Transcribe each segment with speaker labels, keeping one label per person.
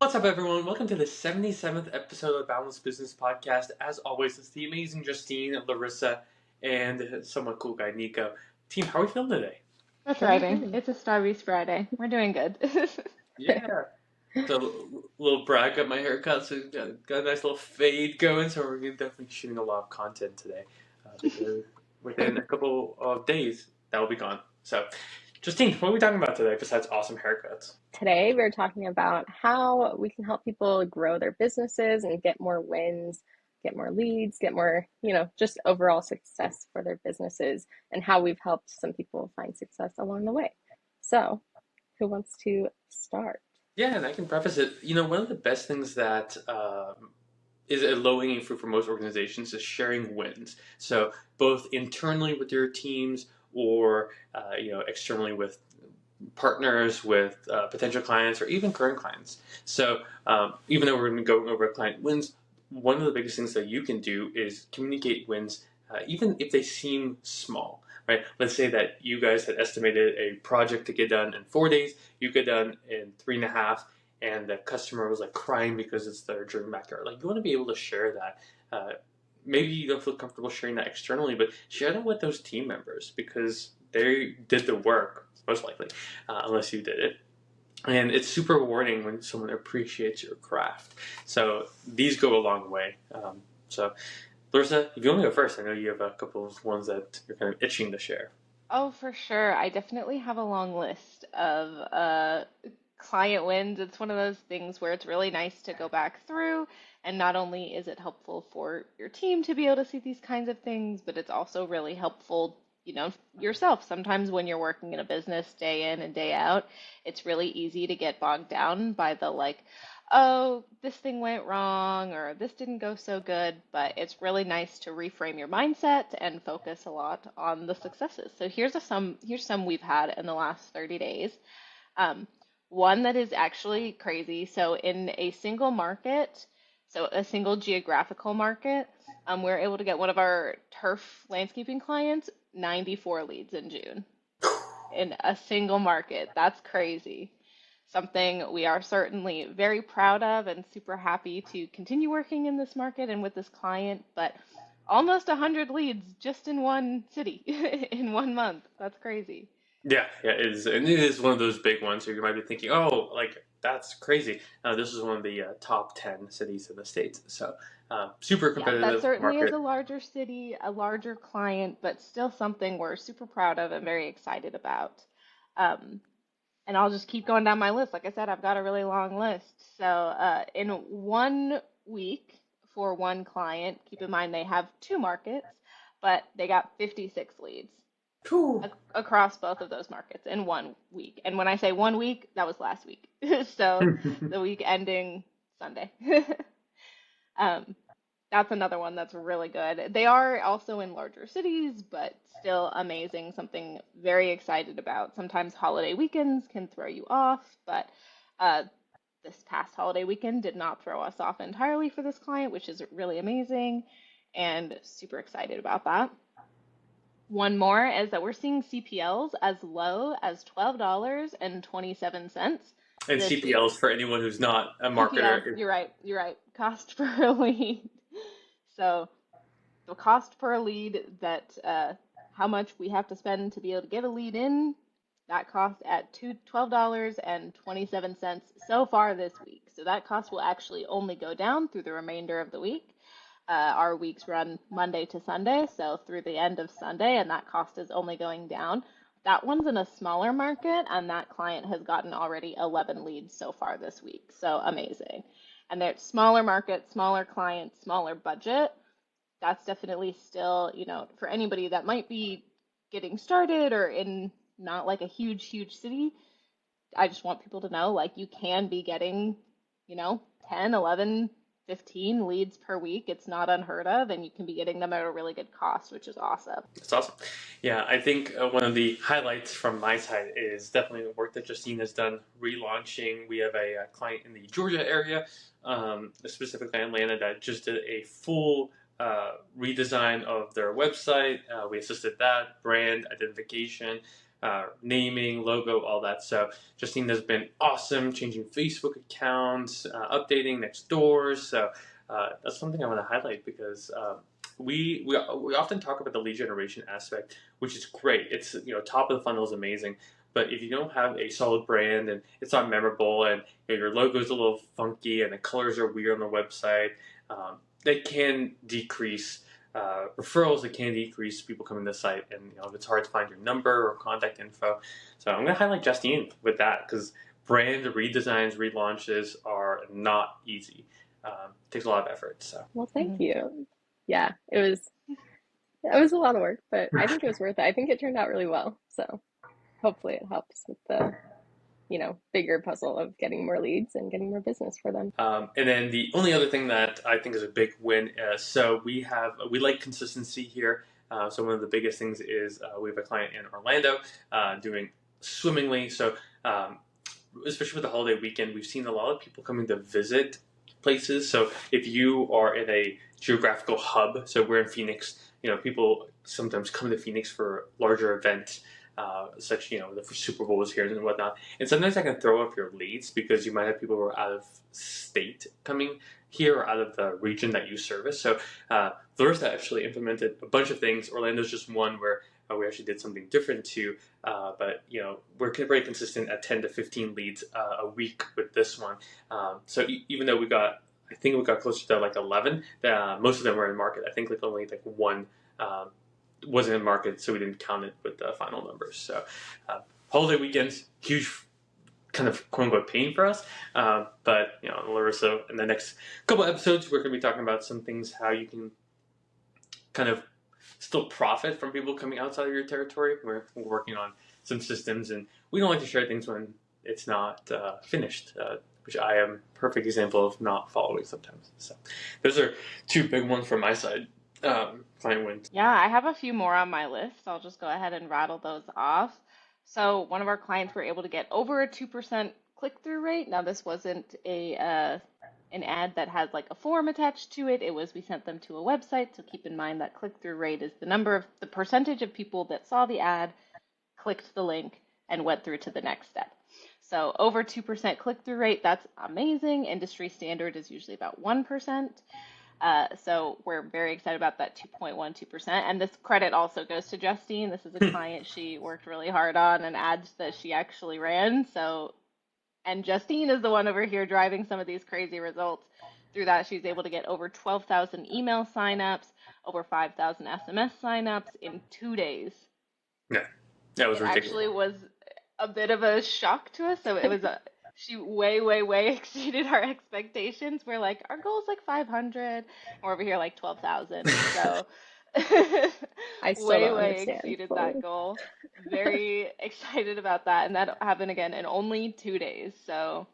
Speaker 1: What's up, everyone? Welcome to the 77th episode of Boundless Business Podcast. As always, it's the amazing Justine, Larissa, and somewhat cool guy, Nico. Team, how are we feeling today?
Speaker 2: We're thriving. It's a Starbucks Friday. We're doing good.
Speaker 1: Yeah. So, a little brag, got my haircut, so got a nice little fade going, so we're definitely shooting a lot of content today. Because within a couple of days, that will be gone. So, Justine, what are we talking about today besides awesome haircuts?
Speaker 2: Today, we're talking about how we can help people grow their businesses and get more wins, get more leads, get more, just overall success for their businesses, and how we've helped some people find success along the way. So, who wants to start?
Speaker 1: Yeah, and I can preface it. One of the best things that is a low-hanging fruit for most organizations is sharing wins. So both internally with your teams or externally with partners, with potential clients, or even current clients. So even though we're going to go over client wins, one of the biggest things that you can do is communicate wins, even if they seem small. Right? Let's say that you guys had estimated a project to get done in 4 days, you get done in 3.5, and the customer was like crying because it's their dream backyard. Like, you want to be able to share that. Maybe you don't feel comfortable sharing that externally, but share that with those team members because they did the work, most likely, unless you did it. And it's super rewarding when someone appreciates your craft. So these go a long way. So, Larissa, if you want to go first, I know you have a couple of ones that you're kind of itching to share.
Speaker 2: Oh, for sure. I definitely have a long list of client wins. It's one of those things where it's really nice to go back through, and not only is it helpful for your team to be able to see these kinds of things, but it's also really helpful, yourself. Sometimes when you're working in a business day in and day out, it's really easy to get bogged down by the like, oh, this thing went wrong or this didn't go so good, but it's really nice to reframe your mindset and focus a lot on the successes. So here's some we've had in the last 30 days. Um, One that is actually crazy. So in a single market, so a single geographical market, we're able to get one of our turf landscaping clients 94 leads in June in a single market. That's crazy. Something we are certainly very proud of and super happy to continue working in this market and with this client, but almost 100 leads just in one city in 1 month. That's crazy.
Speaker 1: Yeah, it is, and it is one of those big ones. So you might be thinking, "Oh, like that's crazy." This is one of the top 10 cities in the states, so super
Speaker 2: Yeah, that
Speaker 1: competitive
Speaker 2: certainly is
Speaker 1: market.
Speaker 2: a larger city, a larger client, but still something we're super proud of and very excited about. Um, and I'll just keep going down my list. Like I said, I've got a really long list. So in 1 week for one client, keep in mind they have two markets, but they got 56 leads
Speaker 1: Whew.
Speaker 2: across both of those markets in 1 week. And when I say 1 week, that was last week. So the week ending Sunday. Um, that's another one that's really good. They are also in larger cities, but still amazing. Something very excited about. Sometimes holiday weekends can throw you off, but uh, this past holiday weekend did not throw us off entirely for this client, which is really amazing and super excited about that. One more is that we're seeing CPLs as low as $12.27
Speaker 1: And
Speaker 2: this
Speaker 1: CPLs
Speaker 2: week.
Speaker 1: for anyone who's not a
Speaker 2: CPL,
Speaker 1: marketer.
Speaker 2: you're right. Cost per lead. So the cost per lead that how much we have to spend to be able to get a lead in, that cost at $12.27 so far this week. So that cost will actually only go down through the remainder of the week. Our weeks run Monday to Sunday, so through the end of Sunday, and that cost is only going down. That one's in a smaller market, and that client has gotten already 11 leads so far this week. So amazing. And they're smaller market, smaller client, smaller budget. That's definitely still, for anybody that might be getting started or in not like a huge city, I just want people to know like you can be getting, 10, 11, 15 leads per week. It's not unheard of, and you can be getting them at a really good cost, which is awesome.
Speaker 1: That's awesome. Yeah, I think one of the highlights from my side is definitely the work that Justine has done relaunching. We have a client in the Georgia area, specifically Atlanta, that just did a full redesign of their website. We assisted that brand identification. naming, logo, all that. So Justine has been awesome, changing Facebook accounts, updating next doors. So that's something I want to highlight because we often talk about the lead generation aspect, which is great. It's top of the funnel is amazing, but if you don't have a solid brand and it's not memorable and your logo is a little funky and the colors are weird on the website, they can decrease referrals. It can decrease people coming to the site, and if it's hard to find your number or contact info. So I'm going to highlight Justine with that because brand redesigns, relaunches are not easy. It takes a lot of effort. So
Speaker 3: Well, thank you. Yeah, it was a lot of work, but I think it was worth it. I think it turned out really well. So hopefully it helps with the, bigger puzzle of getting more leads and getting more business for them.
Speaker 1: And then the only other thing that I think is a big win, so we like consistency here. So one of the biggest things is we have a client in Orlando doing swimmingly. So especially with the holiday weekend, we've seen a lot of people coming to visit places. So if you are in a geographical hub, so we're in Phoenix, people sometimes come to Phoenix for larger events. Such the Super Bowl is here and whatnot, and sometimes that can throw up your leads because you might have people who are out of state coming here or out of the region that you service. So Florista actually implemented a bunch of things. Orlando's just one where we actually did something different too, but we're very consistent at 10 to 15 leads a week with this one. So even though I think we got closer to like 11, most of them were in market. I think only one wasn't in market, so we didn't count it with the final numbers. So holiday weekends, huge kind of quote unquote pain for us. But Larissa, in the next couple episodes, we're going to be talking about some things, how you can kind of still profit from people coming outside of your territory. We're working on some systems, and we don't like to share things when it's not finished, which I am a perfect example of not following sometimes. So those are two big ones from my side. Client wins.
Speaker 2: Yeah, I have a few more on my list. I'll just go ahead and rattle those off. So one of our clients were able to get over a 2% click-through rate. Now this wasn't an ad that had like a form attached to it. We sent them to a website. So keep in mind that click-through rate is the percentage of people that saw the ad, clicked the link, and went through to the next step. So over 2% click-through rate, that's amazing. Industry standard is usually about 1%. So we're very excited about that 2.12%. And this credit also goes to Justine. This is a client she worked really hard on and ads that she actually ran. And Justine is the one over here driving some of these crazy results. Through that, she's able to get over 12,000 email signups, over 5,000 SMS signups in 2 days.
Speaker 1: Yeah, that was ridiculous.
Speaker 2: It actually was a bit of a shock to us. So it was she way exceeded our expectations. We're like, our goal is like 500. We're over here like 12,000. So
Speaker 3: I still
Speaker 2: way exceeded that goal. Very excited about that. And that happened again in only 2 days. So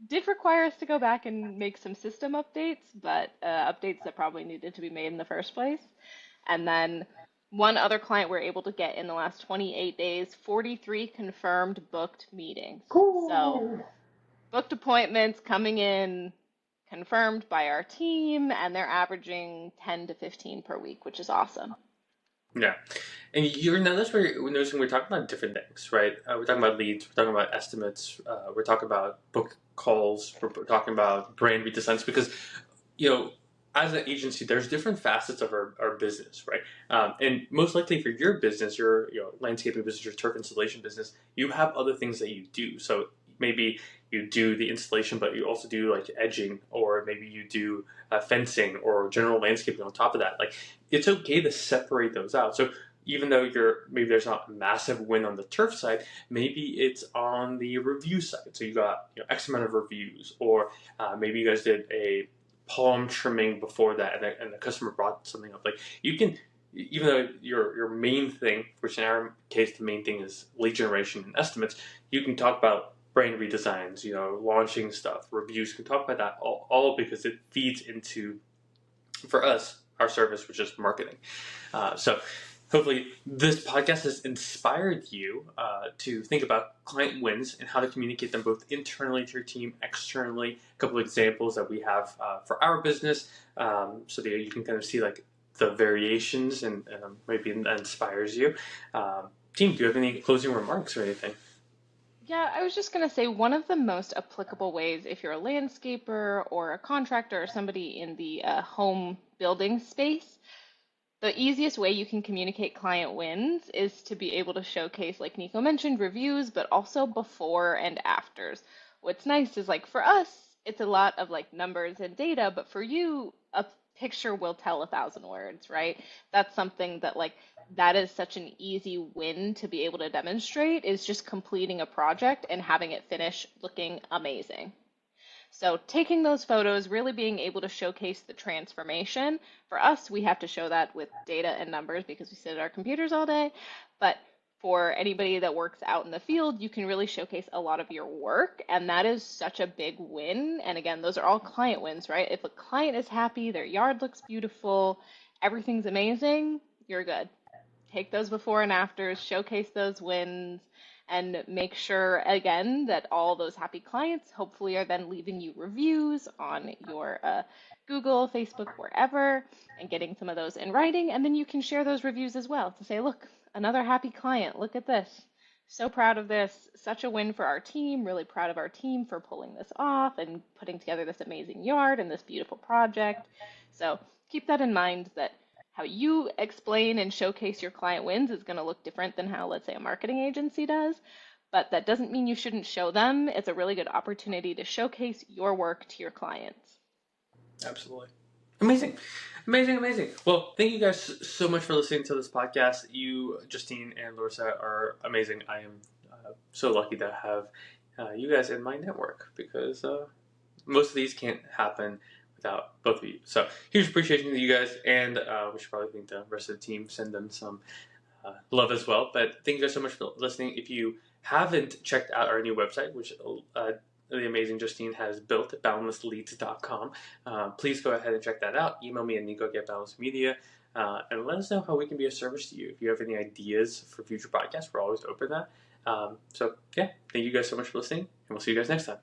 Speaker 2: did require us to go back and make some system updates, but updates that probably needed to be made in the first place. And then one other client we're able to get in the last 28 days, 43 confirmed booked meetings. Cool. So booked appointments coming in confirmed by our team, and they're averaging 10 to 15 per week, which is awesome.
Speaker 1: Yeah. And that's where we're noticing we're talking about different things, right? We're talking about leads, we're talking about estimates, we're talking about book calls, we're talking about brand redesigns, because, as an agency, there's different facets of our business, right? And most likely for your business, your landscaping business, your turf installation business, you have other things that you do. So maybe you do the installation, but you also do like edging, or maybe you do fencing or general landscaping on top of that. Like, it's okay to separate those out. So even though maybe there's not a massive win on the turf side, maybe it's on the review side. So you got X amount of reviews, or maybe you guys did a palm trimming before that, and the customer brought something up. Like, you can, even though your main thing, which in our case the main thing is lead generation and estimates, you can talk about brand redesigns, launching stuff, reviews. You can talk about that all because it feeds into, for us, our service, which is marketing. So hopefully this podcast has inspired you to think about client wins and how to communicate them both internally to your team, externally. A couple of examples that we have for our business, so that you can kind of see like the variations, and maybe that inspires you. team, do you have any closing remarks or anything?
Speaker 2: Yeah, I was just going to say one of the most applicable ways, if you're a landscaper or a contractor or somebody in the home building space, the easiest way you can communicate client wins is to be able to showcase, like Nico mentioned, reviews, but also before and afters. What's nice is like for us, it's a lot of like numbers and data, but for you, a picture will tell 1,000 words, right? That's something that like that is such an easy win to be able to demonstrate is just completing a project and having it finish looking amazing. So taking those photos, really being able to showcase the transformation. For us, we have to show that with data and numbers because we sit at our computers all day. But for anybody that works out in the field, you can really showcase a lot of your work, and that is such a big win. And again, those are all client wins, right? If a client is happy, their yard looks beautiful, everything's amazing, you're good. Take those before and afters, showcase those wins, and make sure again that all those happy clients hopefully are then leaving you reviews on your Google, Facebook, wherever, and getting some of those in writing. And then you can share those reviews as well to say, look, another happy client, look at this. So proud of this. Such a win for our team. Really proud of our team for pulling this off and putting together this amazing yard and this beautiful project. So keep that in mind that how you explain and showcase your client wins is going to look different than how, let's say, a marketing agency does. But that doesn't mean you shouldn't show them. It's a really good opportunity to showcase your work to your clients.
Speaker 1: Absolutely. Amazing. Amazing, amazing. Well, thank you guys so much for listening to this podcast. You, Justine, and Larissa are amazing. I am so lucky to have you guys in my network because most of these can't happen without both of you. So, huge appreciation to you guys, and we should probably thank the rest of the team, send them some love as well. But thank you guys so much for listening. If you haven't checked out our new website, which the amazing Justine has built at boundlessleads.com, please go ahead and check that out. Email me at nico@boundlessmedia, and let us know how we can be of service to you. If you have any ideas for future podcasts, we're always open to that. So, yeah, thank you guys so much for listening, and we'll see you guys next time.